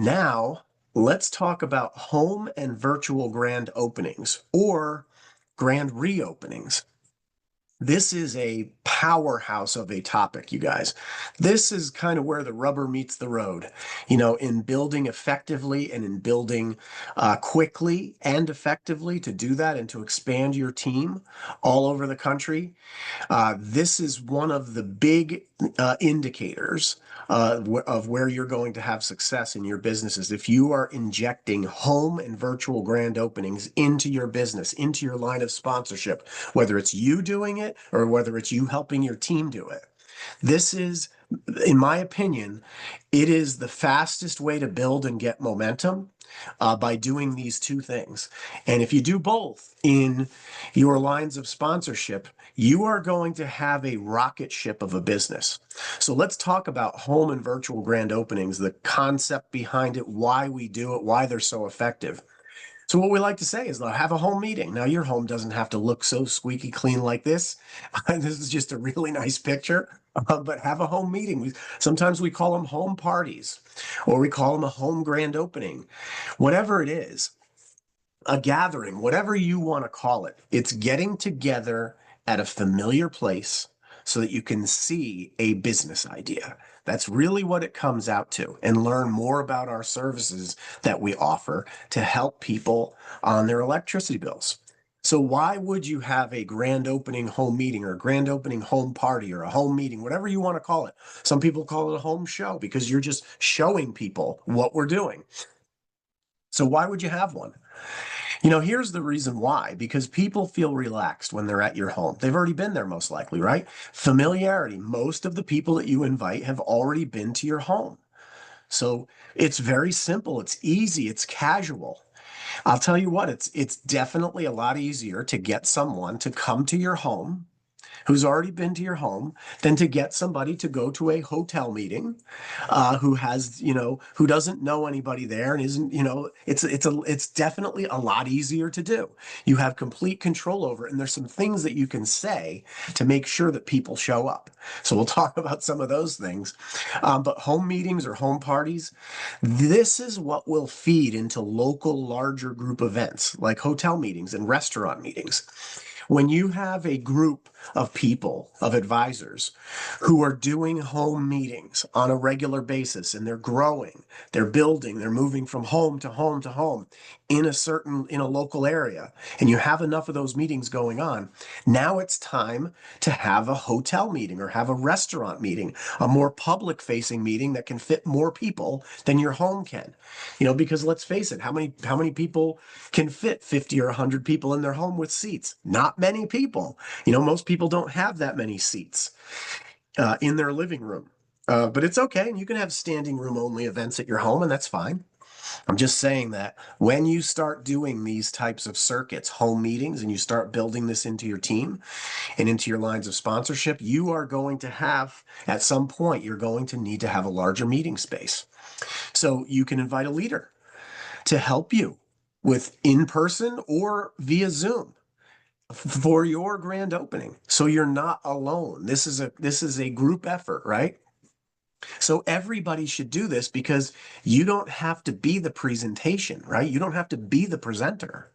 Now, let's talk about home and virtual grand openings or grand reopenings. This is a powerhouse of a topic, you guys. This is kind of where the rubber meets the road, in building effectively and in building quickly and effectively to do that and to expand your team all over the country. This is one of the big indicators of where you're going to have success in your businesses. If you are injecting home and virtual grand openings into your business, into your line of sponsorship, whether it's you doing it or whether it's you helping your team do it. This is, in my opinion, it is the fastest way to build and get momentum by doing these two things. And if you do both in your lines of sponsorship, you are going to have a rocket ship of a business. So let's talk about home and virtual grand openings, the concept behind it, why we do it, why they're so effective. So what we like to say is, have a home meeting. Now, your home doesn't have to look so squeaky clean like this. This is just a really nice picture, but have a home meeting. Sometimes we call them home parties, or we call them a home grand opening. Whatever it is, a gathering, whatever you want to call it, it's getting together at a familiar place so that you can see a business idea. That's really what it comes out to, and learn more about our services that we offer to help people on their electricity bills. So why would you have a grand opening home meeting or a grand opening home party or a home meeting, whatever you want to call it? Some people call it a home show because you're just showing people what we're doing. So why would you have one? Here's the reason why, because people feel relaxed when they're at your home. They've already been there, most likely, right? Familiarity. Most of the people that you invite have already been to your home. So it's very simple. It's easy. It's casual. I'll tell you what, it's definitely a lot easier to get someone to come to your home who's already been to your home than to get somebody to go to a hotel meeting who has, who doesn't know anybody there and isn't, it's definitely a lot easier to do. You have complete control over it, and there's some things that you can say to make sure that people show up. So we'll talk about some of those things. But home meetings or home parties, this is what will feed into local larger group events like hotel meetings and restaurant meetings. When you have a group of people, of advisors, who are doing home meetings on a regular basis, and they're growing, they're building, they're moving from home to home to home in a local area, and you have enough of those meetings going on, now it's time to have a hotel meeting or have a restaurant meeting, a more public-facing meeting that can fit more people than your home can. Because let's face it, how many people can fit 50 or 100 people in their home with seats? Not many people. Most people don't have that many seats in their living room. But it's okay, and you can have standing room only events at your home, and that's fine. I'm just saying that when you start doing these types of circuits, home meetings, and you start building this into your team and into your lines of sponsorship, you are going to have, at some point, you're going to need to have a larger meeting space. So you can invite a leader to help you with in-person or via Zoom for your grand opening. So you're not alone. This is a group effort, right? So everybody should do this because you don't have to be the presentation, right? You don't have to be the presenter.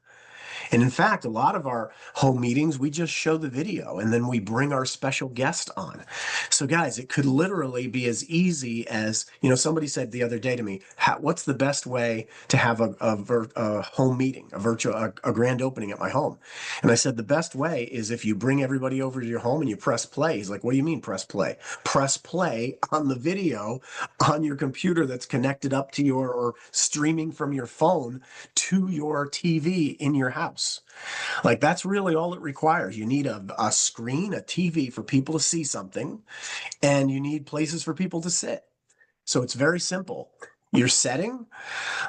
And in fact, a lot of our home meetings, we just show the video and then we bring our special guest on. So guys, it could literally be as easy as, somebody said the other day to me, what's the best way to have a home meeting, a grand opening at my home? And I said, the best way is if you bring everybody over to your home and you press play. He's like, what do you mean press play? Press play on the video on your computer that's connected up to or streaming from your phone to your TV in your house. Like, that's really all it requires. You need a screen, a TV for people to see something, and you need places for people to sit. So it's very simple. Your setting,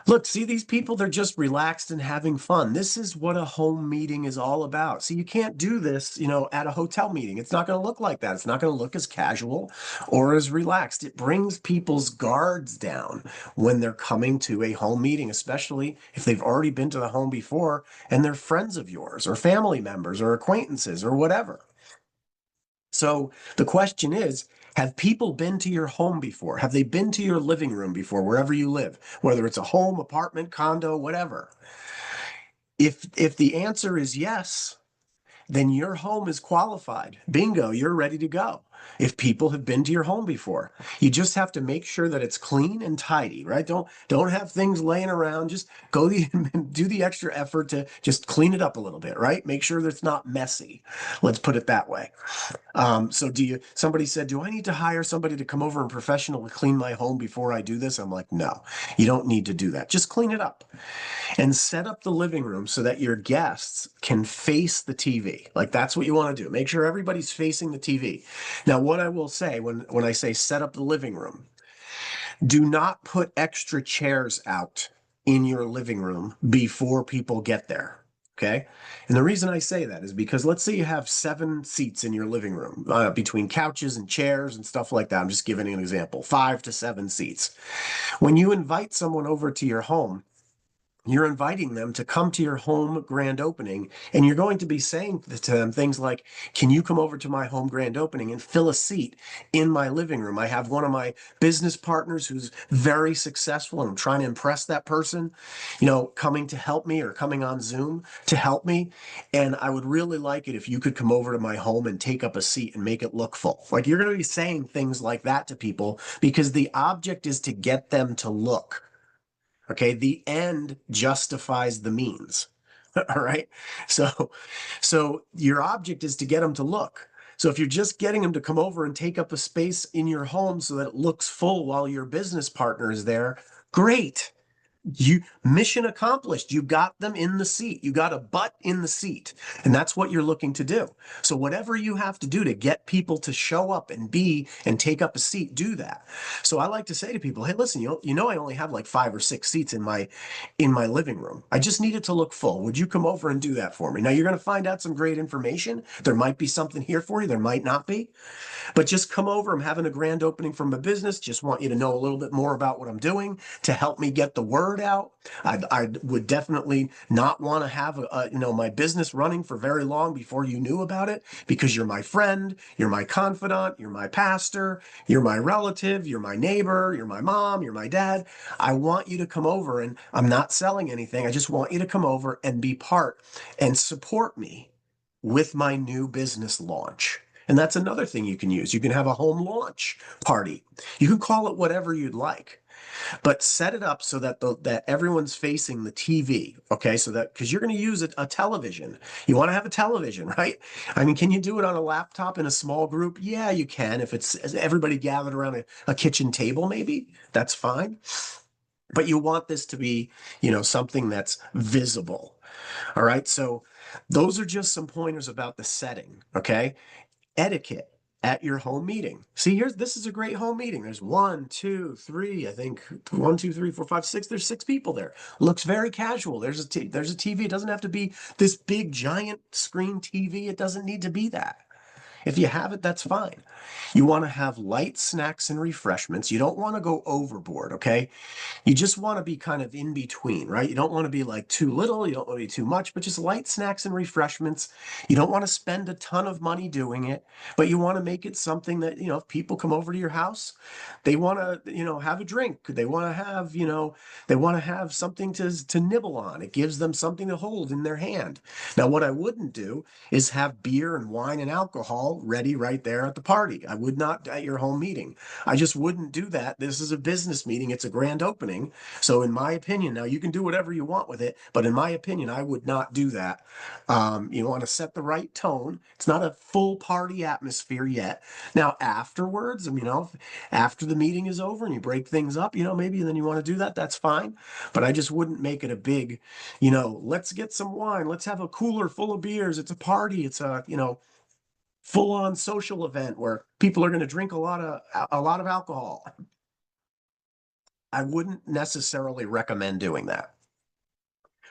look, see these people, they're just relaxed and having fun. This is what a home meeting is all about. So you can't do this, at a hotel meeting. It's not going to look like that. It's not going to look as casual or as relaxed. It brings people's guards down when they're coming to a home meeting, especially if they've already been to the home before and they're friends of yours or family members or acquaintances or whatever. So the question is, have people been to your home before? Have they been to your living room before, wherever you live, whether it's a home, apartment, condo, whatever? If the answer is yes, then your home is qualified. Bingo, you're ready to go. If people have been to your home before, you just have to make sure that it's clean and tidy, right? Don't have things laying around. Just do the extra effort to just clean it up a little bit, right? Make sure that it's not messy. Let's put it that way. So somebody said, do I need to hire somebody to come over and professionally clean my home before I do this? I'm like, no, you don't need to do that. Just clean it up and set up the living room so that your guests can face the TV. Like that's what you want to do. Make sure everybody's facing the TV. Now, what I will say when I say set up the living room, do not put extra chairs out in your living room before people get there. Okay. And the reason I say that is because let's say you have 7 seats in your living room between couches and chairs and stuff like that. I'm just giving an example, 5 to 7 seats. When you invite someone over to your home, you're inviting them to come to your home grand opening, and you're going to be saying to them things like, can you come over to my home grand opening and fill a seat in my living room? I have one of my business partners who's very successful, and I'm trying to impress that person, coming to help me or coming on Zoom to help me. And I would really like it if you could come over to my home and take up a seat and make it look full. Like you're going to be saying things like that to people because the object is to get them to look. Okay, the end justifies the means. All right. So your object is to get them to look. So if you're just getting them to come over and take up a space in your home so that it looks full while your business partner is there, great. You mission accomplished. You got them in the seat. You got a butt in the seat. And that's what you're looking to do. So whatever you have to do to get people to show up and be and take up a seat, do that. So I like to say to people, hey, listen, I only have like 5 or 6 seats in my living room. I just need it to look full. Would you come over and do that for me? Now you're going to find out some great information. There might be something here for you. There might not be. But just come over. I'm having a grand opening for my business. Just want you to know a little bit more about what I'm doing to help me get the word out. I would definitely not want to have my business running for very long before you knew about it, because you're my friend, you're my confidant, you're my pastor, you're my relative, you're my neighbor, you're my mom, you're my dad. I want you to come over, and I'm not selling anything. I just want you to come over and be part and support me with my new business launch. And that's another thing you can use. You can have a home launch party. You can call it whatever you'd like, but set it up so that that everyone's facing the TV. Okay, so that because you're going to use a television, you want to have a television, right? I mean, can you do it on a laptop in a small group? Yeah, you can. If it's everybody gathered around a kitchen table, maybe that's fine. But you want this to be, something that's visible. All right, so those are just some pointers about the setting. Okay, etiquette at your home meeting. See, this is a great home meeting. There's 1, 2, 3, I think 1, 2, 3, 4, 5, 6. There's 6 people there. Looks very casual. There's a TV. It doesn't have to be this big giant screen TV. It doesn't need to be that. If you have it, that's fine. You want to have light snacks and refreshments. You don't want to go overboard, okay? You just want to be kind of in between, right? You don't want to be like too little, you don't want to be too much, but just light snacks and refreshments. You don't want to spend a ton of money doing it, but you want to make it something that, if people come over to your house, they want to, have a drink. They want to have, something to nibble on. It gives them something to hold in their hand. Now, what I wouldn't do is have beer and wine and alcohol ready right there at the party. I would not at your home meeting. I just wouldn't do that. This is a business meeting. It's a grand opening. So in my opinion, now you can do whatever you want with it, but in my opinion, I would not do that. You want to set the right tone. It's not a full party atmosphere yet. Now afterwards, after the meeting is over and you break things up, maybe then you want to do that. That's fine. But I just wouldn't make it a big, let's get some wine. Let's have a cooler full of beers. It's a party. It's a, full-on social event where people are going to drink a lot of alcohol. I wouldn't necessarily recommend doing that.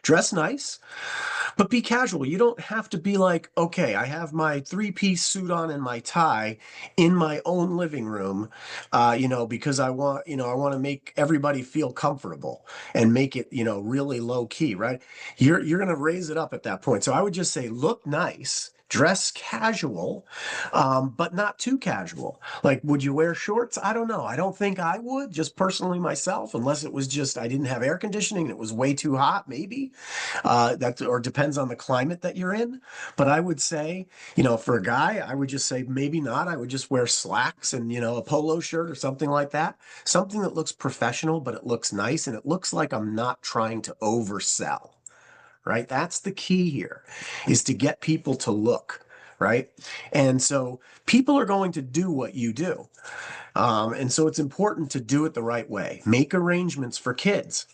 Dress nice, but be casual. You don't have to be like, okay, I have my 3-piece suit on and my tie in my own living room, because I want to make everybody feel comfortable and make it, really low key, right? You're going to raise it up at that point. So I would just say, look nice. Dress casual, but not too casual. Like, would you wear shorts? I don't know. I don't think I would, just personally myself, unless it was just I didn't have air conditioning and it was way too hot, maybe. That or depends on the climate that you're in. But I would say, for a guy, I would just say maybe not. I would just wear slacks and, a polo shirt or something like that. Something that looks professional, but it looks nice and it looks like I'm not trying to oversell, right? That's the key here, is to get people to look, right? And so people are going to do what you do. And so it's important to do it the right way. Make arrangements for kids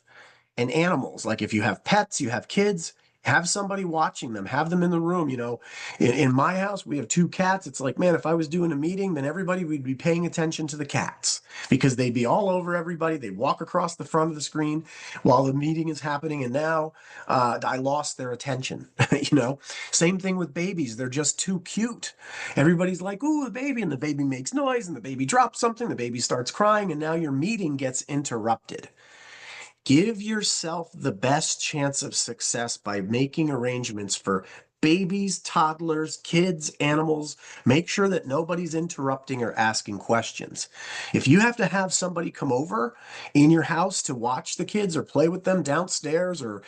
and animals. Like if you have pets, you have kids, have somebody watching them, have them in the room. In my house, we have two cats. It's like, man, if I was doing a meeting, then everybody would be paying attention to the cats because they'd be all over everybody. They'd walk across the front of the screen while the meeting is happening. And now I lost their attention. Same thing with babies. They're just too cute. Everybody's like, ooh, the baby, and the baby makes noise and the baby drops something. The baby starts crying and now your meeting gets interrupted. Give yourself the best chance of success by making arrangements for babies, toddlers, kids, animals. Make sure that nobody's interrupting or asking questions. If you have to have somebody come over in your house to watch the kids or play with them downstairs or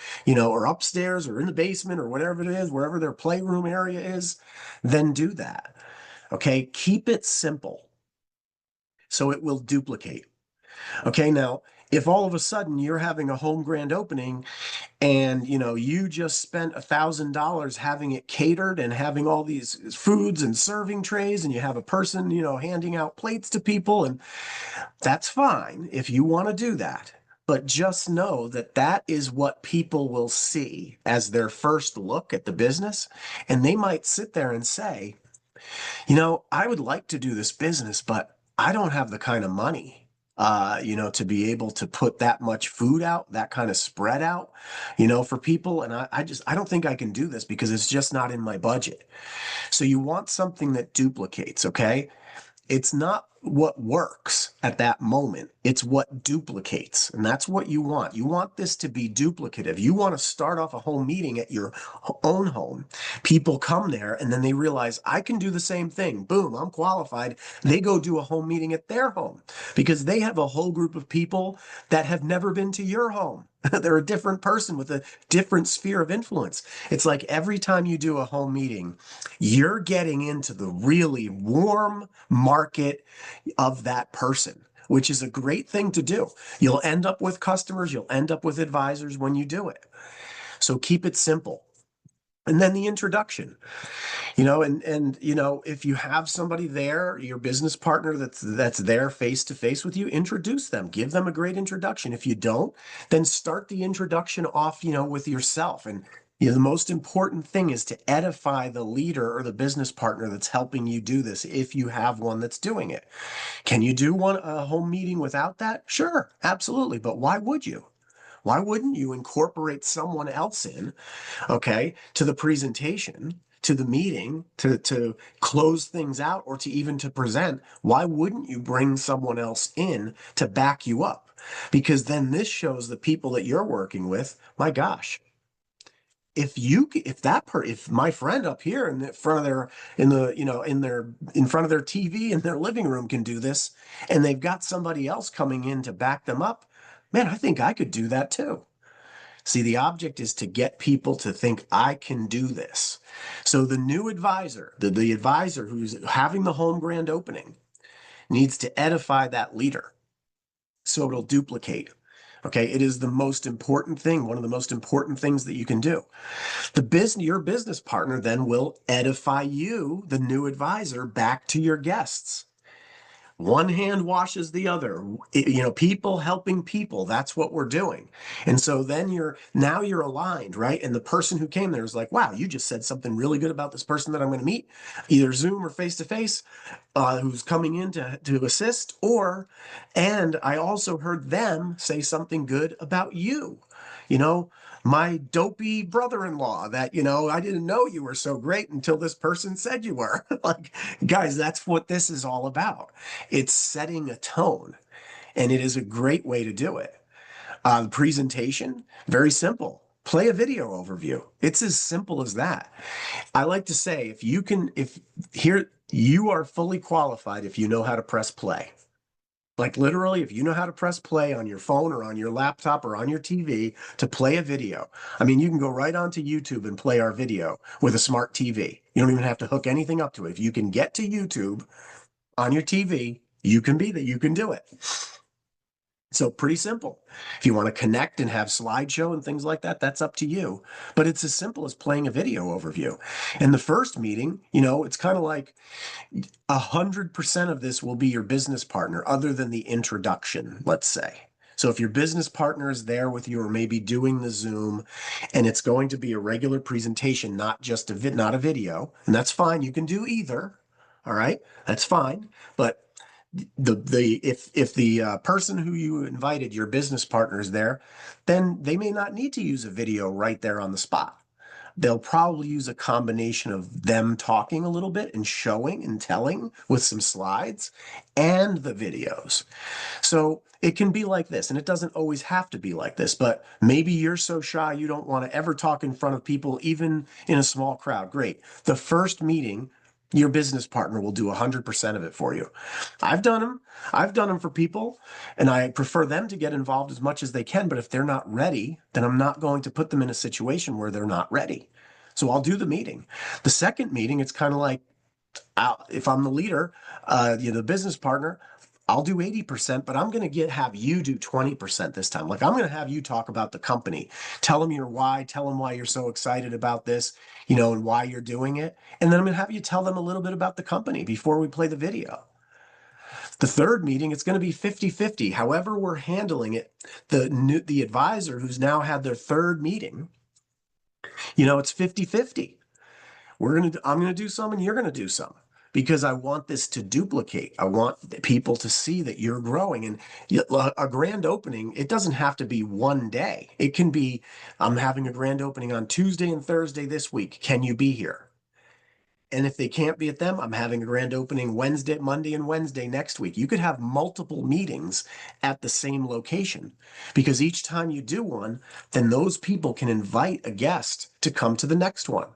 upstairs or in the basement or whatever it is, wherever their playroom area is, then do that. Okay, keep it simple so it will duplicate. Okay, now if all of a sudden you're having a home grand opening and you just spent $1,000 having it catered and having all these foods and serving trays and you have a person handing out plates to people, and that's fine if you want to do that, but just know that that is what people will see as their first look at the business, and they might sit there and say, I would like to do this business, but I don't have the kind of money, to be able to put that much food out, that kind of spread out, for people. And I don't think I can do this because it's just not in my budget. So you want something that duplicates, okay? It's not what works at that moment. It's what duplicates. And that's what you want. You want this to be duplicative. You want to start off a home meeting at your own home. People come there and then they realize I can do the same thing. Boom, I'm qualified. They go do a home meeting at their home because they have a whole group of people that have never been to your home. They're a different person with a different sphere of influence. It's like every time you do a home meeting, you're getting into the really warm market of that person, which is a great thing to do. You'll end up with customers, you'll end up with advisors when you do it. So keep it simple. And then the introduction, if you have somebody there, your business partner that's there face to face with you, introduce them, give them a great introduction. If you don't, then start the introduction off, with yourself. And the most important thing is to edify the leader or the business partner that's helping you do this, if you have one that's doing it. Can you do a home meeting without that? Sure, absolutely. But why would you? Why wouldn't you incorporate someone else in, okay, to the presentation, to the meeting, to close things out, or to even to present? Why wouldn't you bring someone else in to back you up? Because then this shows the people that you're working with, my gosh, if my friend up here in the front of their in front of their TV in their living room can do this, and they've got somebody else coming in to back them up, man, I think I could do that too. See, the object is to get people to think I can do this. So the new advisor, the advisor who's having the home grand opening, needs to edify that leader so it'll duplicate. Okay, it is the most important thing, one of the most important things that you can do. Your business partner then will edify you, the new advisor, back to your guests. One hand washes the other. People helping people. That's what we're doing. And so then you're aligned, right? And the person who came there is like, wow, you just said something really good about this person that I'm going to meet, either Zoom or face to face, who's coming in to assist, and I also heard them say something good about you. My dopey brother-in-law that, I didn't know you were so great until this person said you were. Like, guys, that's what this is all about. It's setting a tone, and it is a great way to do it. The presentation, very simple. play a video overview. It's as simple as that. I like to say, if here, you are fully qualified if you know how to press play. Like literally, if you know how to press play on your phone or on your laptop or on your TV to play a video. I mean, you can go right onto YouTube and play our video with a smart TV. You don't even have to hook anything up to it. If you can get to YouTube on your TV, you can do it. So pretty simple. If you want to connect and have slideshow and things like that, that's up to you. But it's as simple as playing a video overview. And the first meeting, it's kind of like 100% of this will be your business partner, other than the introduction, let's say. So if your business partner is there with you or maybe doing the Zoom, and it's going to be a regular presentation, not just not a video, and that's fine. You can do either. All right, that's fine. But if the person who you invited, your business partner, is there, then they may not need to use a video right there on the spot. They'll probably use a combination of them talking a little bit and showing and telling with some slides and the videos. So it can be like this, and it doesn't always have to be like this, but maybe you're so shy you don't want to ever talk in front of people, even in a small crowd. Great. The first meeting, your business partner will do 100% of it for you. I've done them. I've done them for people, and I prefer them to get involved as much as they can. But if they're not ready, then I'm not going to put them in a situation where they're not ready. So I'll do the meeting. The second meeting, it's kind of like, if I'm the leader, the business partner, I'll do 80%, but I'm going to have you do 20% this time. Like I'm going to have you talk about the company, tell them your why, tell them why you're so excited about this, and why you're doing it. And then I'm going to have you tell them a little bit about the company before we play the video. The third meeting, it's going to be 50-50. However we're handling it, the advisor who's now had their third meeting, it's 50-50. I'm going to do some and you're going to do some, because I want this to duplicate. I want people to see that you're growing. And a grand opening, it doesn't have to be one day. It can be, I'm having a grand opening on Tuesday and Thursday this week. Can you be here? And if they can't be at them, I'm having a grand opening Monday and Wednesday next week. You could have multiple meetings at the same location, because each time you do one, then those people can invite a guest to come to the next one.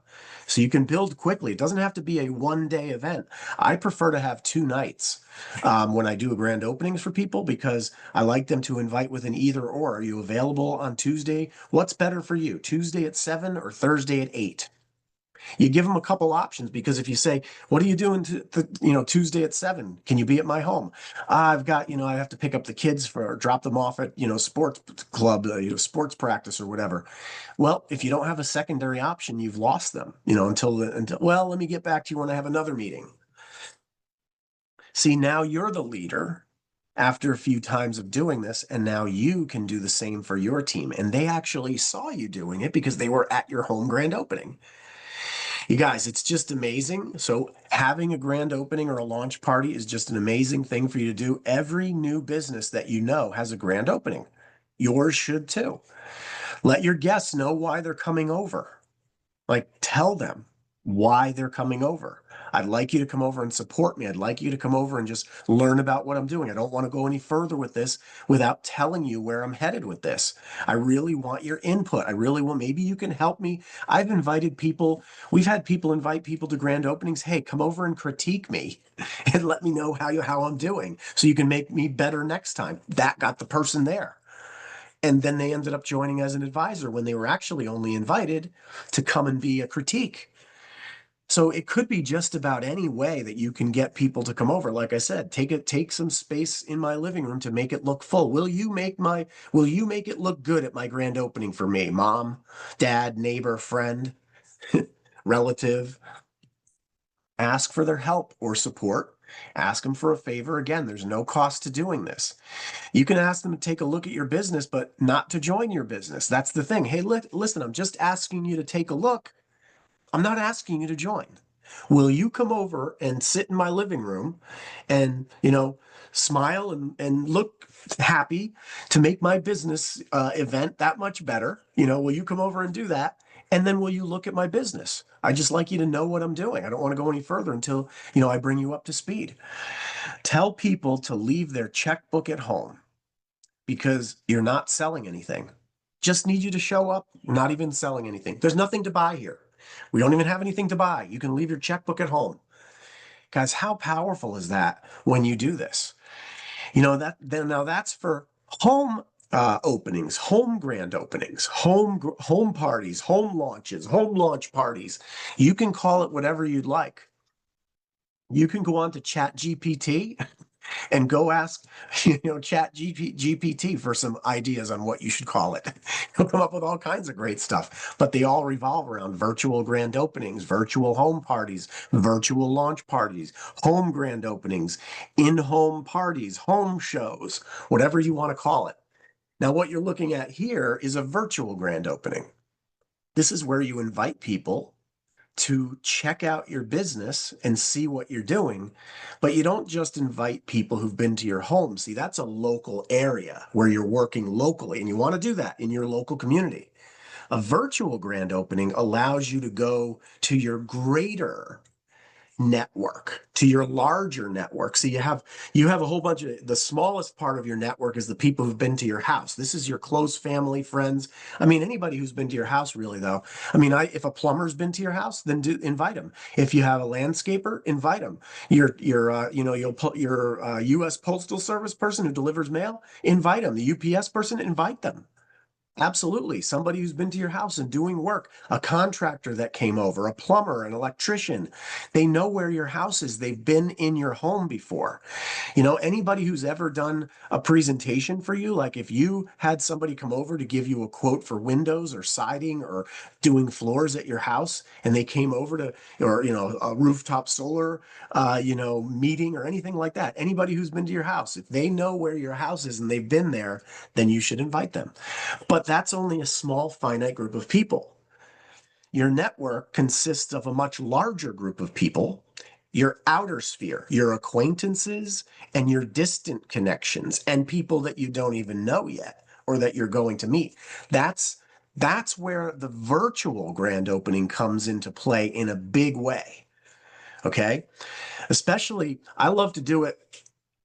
So you can build quickly. It doesn't have to be a one-day event. I prefer to have 2 nights when I do a grand openings for people, because I like them to invite with an either or. Are you available on Tuesday? What's better for you, Tuesday at 7 or Thursday at 8? You give them a couple options, because if you say, what are you doing Tuesday at 7? Can you be at my home? I've got, I have to pick up the kids drop them off at, sports club, sports practice or whatever. Well, if you don't have a secondary option, you've lost them, until, well, let me get back to you when I have another meeting. See, now you're the leader after a few times of doing this, and now you can do the same for your team. And they actually saw you doing it because they were at your home grand opening. You guys, it's just amazing. So having a grand opening or a launch party is just an amazing thing for you to do. Every new business that you know has a grand opening. Yours should too. Let your guests know why they're coming over. Like, tell them why they're coming over. I'd like you to come over and support me. I'd like you to come over and just learn about what I'm doing. I don't want to go any further with this without telling you where I'm headed with this. I really want your input. I really want, maybe you can help me. I've invited people, we've had people invite people to grand openings. Hey, come over and critique me and let me know how I'm doing so you can make me better next time. That got the person there. And then they ended up joining as an advisor when they were actually only invited to come and be a critique. So it could be just about any way that you can get people to come over. Like I said, take some space in my living room to make it look full. Will you make it look good at my grand opening for me? Mom, dad, neighbor, friend, relative. Ask for their help or support. Ask them for a favor. Again, there's no cost to doing this. You can ask them to take a look at your business, but not to join your business. That's the thing. Hey, listen, I'm just asking you to take a look. I'm not asking you to join. Will you come over and sit in my living room and, smile and look happy to make my business event that much better? Will you come over and do that? And then will you look at my business? I just like you to know what I'm doing. I don't want to go any further until, I bring you up to speed. Tell people to leave their checkbook at home, because you're not selling anything. Just need you to show up. We're not even selling anything. There's nothing to buy here. We don't even have anything to buy. You can leave your checkbook at home. Guys, how powerful is that when you do this? You know, now that's for home openings, home grand openings, home parties, home launches, home launch parties. You can call it whatever you'd like. You can go on to Chat GPT and go ask, Chat GPT for some ideas on what you should call it. He'll come up with all kinds of great stuff, but they all revolve around virtual grand openings, virtual home parties, virtual launch parties, home grand openings, in-home parties, home shows, whatever you want to call it. Now, what you're looking at here is a virtual grand opening. This is where you invite people to check out your business and see what you're doing. But you don't just invite people who've been to your home. See, that's a local area where you're working locally, and you want to do that in your local community. A virtual grand opening allows you to go to your greater network, to your larger network. So you have a whole bunch of, the smallest part of your network is the people who've been to your house. This is your close family, friends. I mean, anybody who's been to your house, really, though. I mean, if a plumber's been to your house, then invite him. If you have a landscaper, invite him. Your U.S. Postal Service person who delivers mail, invite him. The UPS person, invite them. Absolutely. Somebody who's been to your house and doing work, a contractor that came over, a plumber, an electrician. They know where your house is. They've been in your home before. Anybody who's ever done a presentation for you, like if you had somebody come over to give you a quote for windows or siding or doing floors at your house, and they came over to, or, a rooftop solar, meeting or anything like that. Anybody who's been to your house, if they know where your house is and they've been there, then you should invite them. But that's only a small, finite group of people. Your network consists of a much larger group of people, your outer sphere, your acquaintances, and your distant connections, and people that you don't even know yet or that you're going to meet. That's where the virtual grand opening comes into play in a big way. Okay? Especially, I love to do it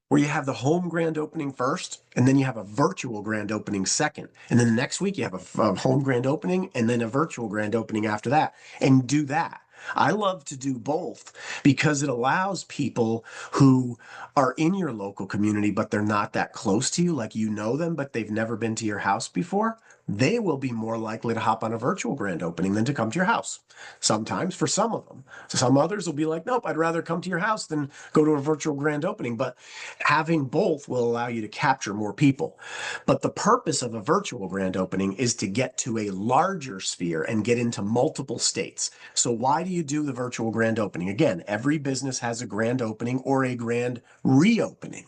where you have the home grand opening first, and then you have a virtual grand opening second. And then the next week you have a home grand opening and then a virtual grand opening after that, and do that. I love to do both because it allows people who are in your local community, but they're not that close to you, like you know them, but they've never been to your house before. They will be more likely to hop on a virtual grand opening than to come to your house. Sometimes for some of them. Some others will be like, nope, I'd rather come to your house than go to a virtual grand opening. But having both will allow you to capture more people. But the purpose of a virtual grand opening is to get to a larger sphere and get into multiple states. So why do you do the virtual grand opening? Again, every business has a grand opening or a grand reopening,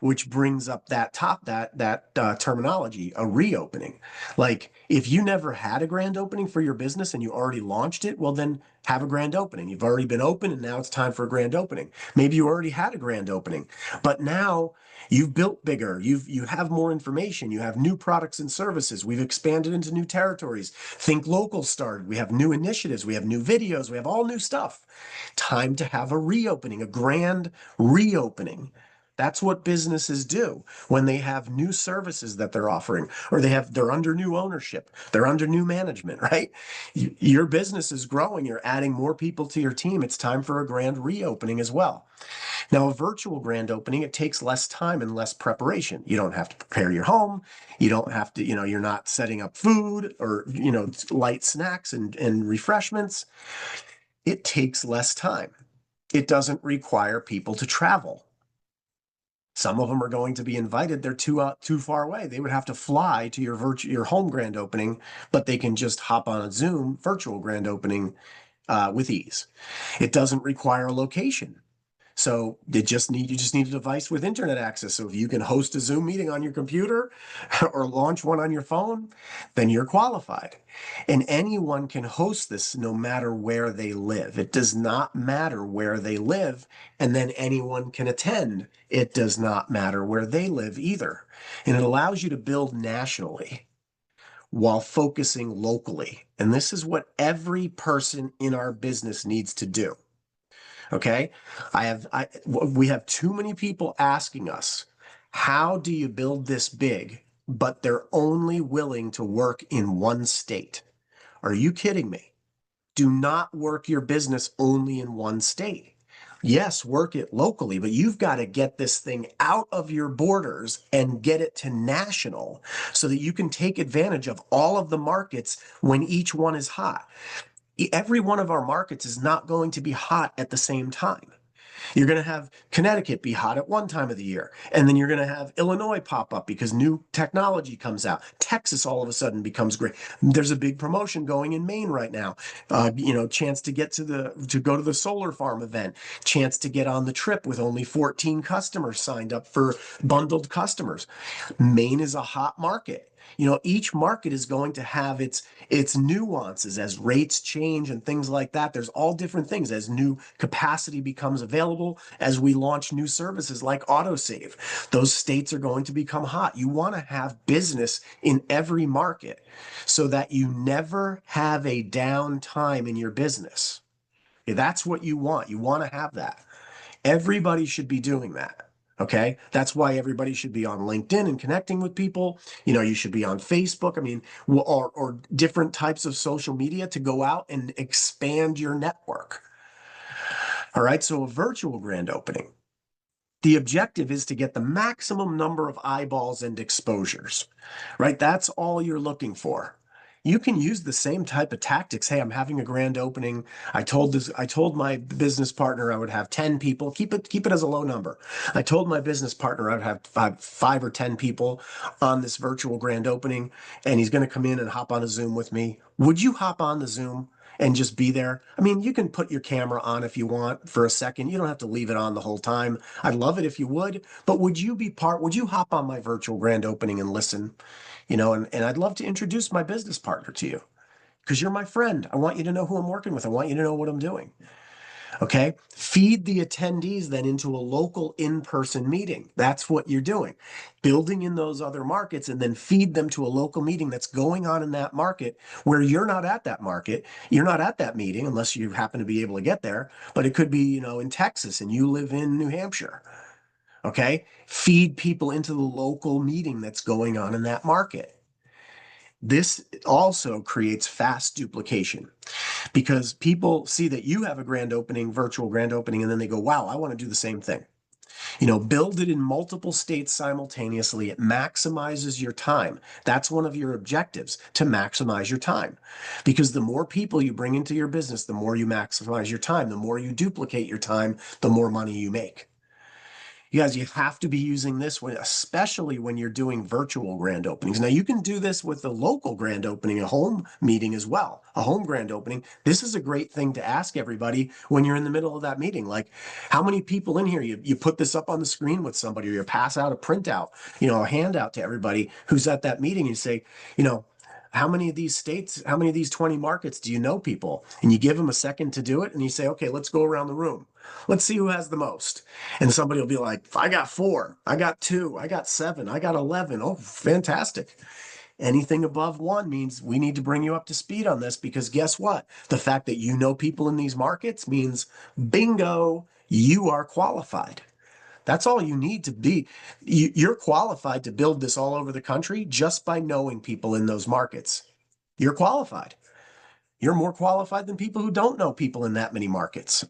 which brings up that terminology, a reopening. Like if you never had a grand opening for your business and you already launched it, well, then have a grand opening. You've already been open and now it's time for a grand opening. Maybe you already had a grand opening, but now you've built bigger. You have more information. You have new products and services. We've expanded into new territories. Think Local started. We have new initiatives. We have new videos. We have all new stuff. Time to have a reopening, a grand reopening. That's what businesses do when they have new services that they're offering, or they're under new ownership, they're under new management, right? Your business is growing, you're adding more people to your team. It's time for a grand reopening as well. Now, a virtual grand opening, it takes less time and less preparation. You don't have to prepare your home. You don't have to, you're not setting up food or, light snacks and refreshments. It takes less time. It doesn't require people to travel. Some of them are going to be invited. They're too far away. They would have to fly to your home grand opening, but they can just hop on a Zoom virtual grand opening with ease. It doesn't require a location. So you just need a device with internet access. So if you can host a Zoom meeting on your computer or launch one on your phone, then you're qualified. And anyone can host this no matter where they live. It does not matter where they live, and then anyone can attend. It does not matter where they live either. And it allows you to build nationally while focusing locally. And this is what every person in our business needs to do. Okay. We have too many people asking us, how do you build this big but they're only willing to work in one state. Are you kidding me? Do not work your business only in one state. Yes, work it locally, but you've got to get this thing out of your borders and get it to national so that you can take advantage of all of the markets when each one is hot. Every one of our markets is not going to be hot at the same time. You're going to have Connecticut be hot at one time of the year, and then you're going to have Illinois pop up because new technology comes out. Texas all of a sudden becomes great. There's a big promotion going in Maine right now. Chance to get to go to the solar farm event, chance to get on the trip with only 14 customers signed up for bundled customers. Maine is a hot market. Each market is going to have its nuances as rates change and things like that. There's all different things as new capacity becomes available, as we launch new services like autosave. Those states are going to become hot. You want to have business in every market so that you never have a down time in your business. That's what you want. You want to have that. Everybody should be doing that. Okay. That's why everybody should be on LinkedIn and connecting with people. You should be on Facebook. I mean, or different types of social media to go out and expand your network. All right. So a virtual grand opening. The objective is to get the maximum number of eyeballs and exposures, right? That's all you're looking for. You can use the same type of tactics. Hey, I'm having a grand opening. I told my business partner I would have 10 people. Keep it as a low number. I told my business partner I would have five or 10 people on this virtual grand opening, and he's going to come in and hop on a Zoom with me. Would you hop on the Zoom and just be there? I mean, you can put your camera on if you want for a second. You don't have to leave it on the whole time. I'd love it if you would, but would you hop on my virtual grand opening and listen? And I'd love to introduce my business partner to you because you're my friend. I want you to know who I'm working with. I want you to know what I'm doing. Okay. Feed the attendees then into a local in-person meeting. That's what you're doing. Building in those other markets and then feed them to a local meeting that's going on in that market where you're not at that market. You're not at that meeting unless you happen to be able to get there, but it could be, in Texas and you live in New Hampshire. Okay. Feed people into the local meeting that's going on in that market. This also creates fast duplication because people see that you have a virtual grand opening, and then they go, wow, I want to do the same thing. Build it in multiple states simultaneously. It maximizes your time. That's one of your objectives, to maximize your time. Because the more people you bring into your business, the more you maximize your time. The more you duplicate your time, the more money you make. You guys, you have to be using this especially when you're doing virtual grand openings. Now, you can do this with the local grand opening, a home meeting as well, a home grand opening. This is a great thing to ask everybody when you're in the middle of that meeting. Like, how many people in here? You put this up on the screen with somebody, or you pass out a printout, a handout to everybody who's at that meeting. You say, how many of these states, how many of these 20 markets do you know people? And you give them a second to do it, and you say, okay, let's go around the room. Let's see who has the most. And somebody will be like, I got 4, I got 2, I got 7, I got 11. Oh, fantastic. Anything above 1 means we need to bring you up to speed on this, because guess what? The fact that you know people in these markets means bingo, you are qualified. That's all you need to be. You're qualified to build this all over the country just by knowing people in those markets. You're qualified. You're more qualified than people who don't know people in that many markets.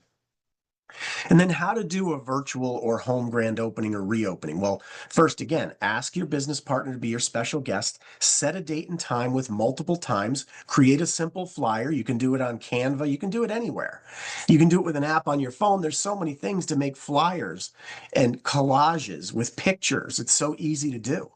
And then how to do a virtual or home grand opening or reopening. Well, first, again, ask your business partner to be your special guest, set a date and time with multiple times, create a simple flyer. You can do it on Canva. You can do it anywhere. You can do it with an app on your phone. There's so many things to make flyers and collages with pictures. It's so easy to do.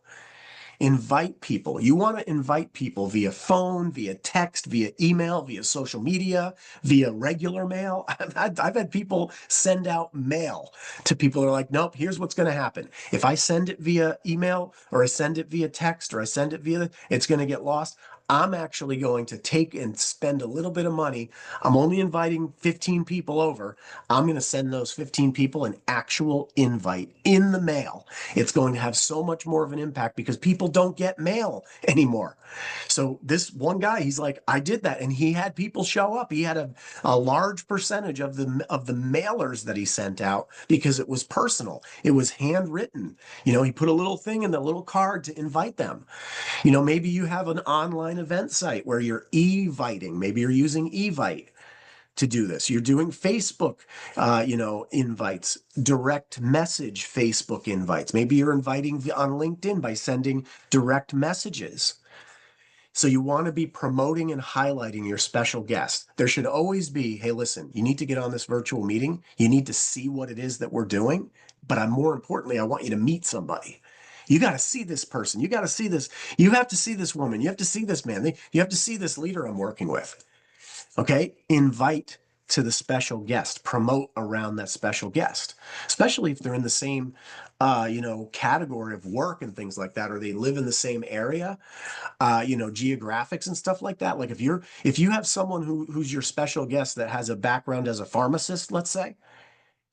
Invite people. You want to invite people via phone, via text, via email, via social media, via regular mail. I've had people send out mail to people who are like, nope, here's what's going to happen. If I send it via email, or I send it via text, or I send it it's going to get lost. I'm actually going to take and spend a little bit of money. I'm only inviting 15 people over. I'm going to send those 15 people an actual invite in the mail. It's going to have so much more of an impact because people don't get mail anymore. So this one guy, he's like, I did that, and he had people show up. He had a large percentage of the mailers that he sent out because it was personal. It was handwritten. He put a little thing in the little card to invite them. Maybe you have an online event site where you're eviting. Maybe you're using Evite to do this. You're doing Facebook, invites, direct message Facebook invites. Maybe you're inviting on LinkedIn by sending direct messages. So you want to be promoting and highlighting your special guest. There should always be, hey, listen, you need to get on this virtual meeting. You need to see what it is that we're doing. But more importantly, I want you to meet somebody. You got to see this person. You got to see this. You have to see this woman. You have to see this man. You have to see this leader I'm working with. Okay. Invite to the special guest, promote around that special guest, especially if they're in the same, category of work and things like that, or they live in the same area, geographics and stuff like that. Like if you have someone who's your special guest that has a background as a pharmacist, let's say,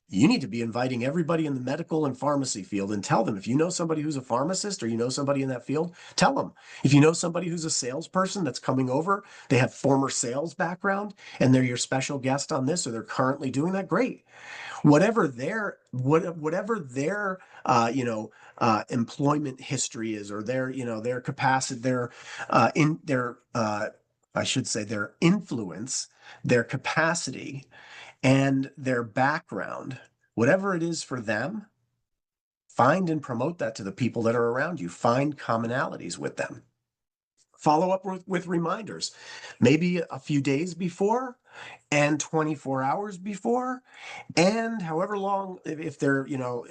you need to be inviting everybody in the medical and pharmacy field and tell them, if you know somebody who's a pharmacist or you know somebody in that field, tell them. If you know somebody who's a salesperson that's coming over, they have former sales background and they're your special guest on this, or they're currently doing that, great. Whatever their employment history is, or their capacity, I should say their influence, their capacity, and their background, whatever it is for them, find and promote that to the people that are around you. Find commonalities with them. Follow up with reminders, maybe a few days before and 24 hours before, and however long, if they're,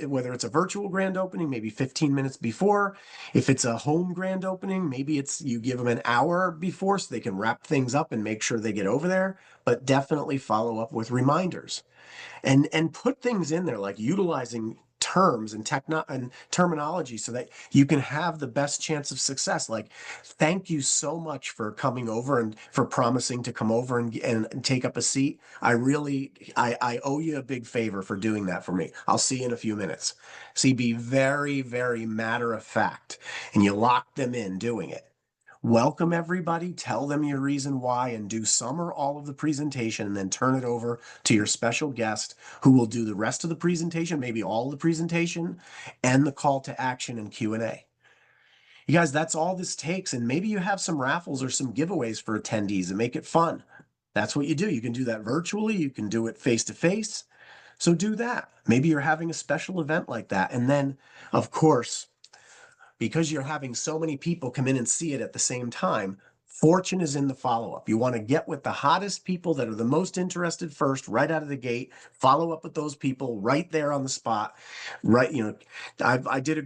whether it's a virtual grand opening, maybe 15 minutes before. If it's a home grand opening, maybe you give them an hour before so they can wrap things up and make sure they get over there. But definitely follow up with reminders and put things in there like utilizing terms and terminology so that you can have the best chance of success. Like, thank you so much for coming over and for promising to come over and take up a seat. I owe you a big favor for doing that for me. I'll see you in a few minutes. See, be very, very matter of fact, and you lock them in doing it. Welcome everybody, tell them your reason why, and do some or all of the presentation, and then turn it over to your special guest who will do the rest of the presentation, maybe all of the presentation, and the call to action and Q&A. You guys, that's all this takes, and maybe you have some raffles or some giveaways for attendees and make it fun. That's what you do. You can do that virtually, you can do it face-to-face, so do that. Maybe you're having a special event like that, and then, of course, because you're having so many people come in and see it at the same time, fortune is in the follow-up. You want to get with the hottest people that are the most interested first, right out of the gate. Follow up with those people right there on the spot. Right, I did a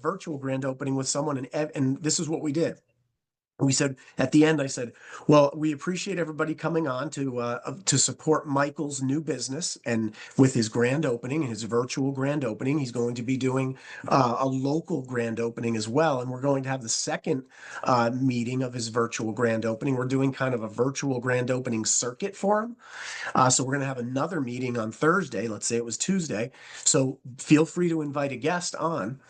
virtual grand opening with someone, and this is what we did. We said at the end, I said, well, we appreciate everybody coming on to support Michael's new business, and with his grand opening, his virtual grand opening, he's going to be doing a local grand opening as well. And we're going to have the second meeting of his virtual grand opening. We're doing kind of a virtual grand opening circuit for him. So we're going to have another meeting on Thursday. Let's say it was Tuesday. So feel free to invite a guest on,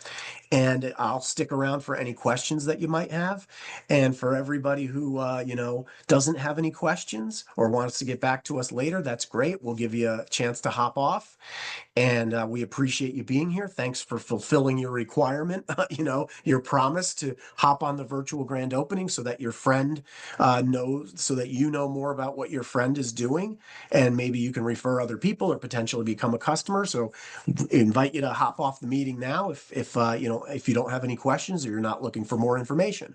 and I'll stick around for any questions that you might have. And for everybody who, doesn't have any questions or wants to get back to us later, that's great. We'll give you a chance to hop off. And we appreciate you being here. Thanks for fulfilling your requirement, your promise to hop on the virtual grand opening so that your friend knows, so that you know more about what your friend is doing. And maybe you can refer other people or potentially become a customer. So invite you to hop off the meeting now if you don't have any questions or you're not looking for more information.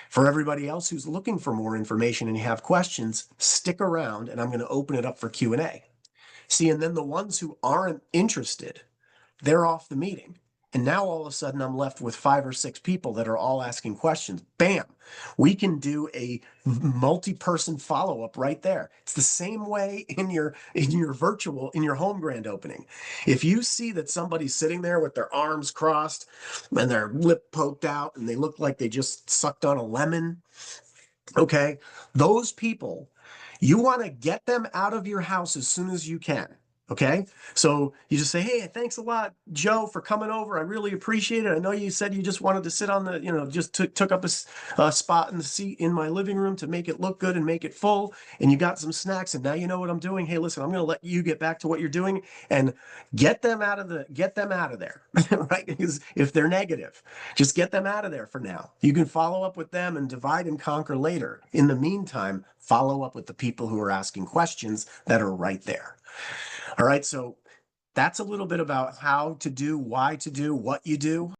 For everybody else who's looking for more information and you have questions, stick around and I'm going to open it up for Q&A. See, and then the ones who aren't interested, they're off the meeting. And now all of a sudden I'm left with 5 or 6 people that are all asking questions. Bam! We can do a multi-person follow-up right there. It's the same way in your home grand opening. If you see that somebody's sitting there with their arms crossed and their lip poked out and they look like they just sucked on a lemon, Okay. Those people, you want to get them out of your house as soon as you can. Okay. So you just say, hey, thanks a lot, Joe, for coming over. I really appreciate it. I know you said you just wanted to sit on the, just took up a spot in the seat in my living room to make it look good and make it full. And you got some snacks. And now you know what I'm doing. Hey, listen, I'm going to let you get back to what you're doing and get them out of there. Right. Because if they're negative, just get them out of there for now. You can follow up with them and divide and conquer later. In the meantime, follow up with the people who are asking questions that are right there. All right, so that's a little bit about how to do, why to do, what you do.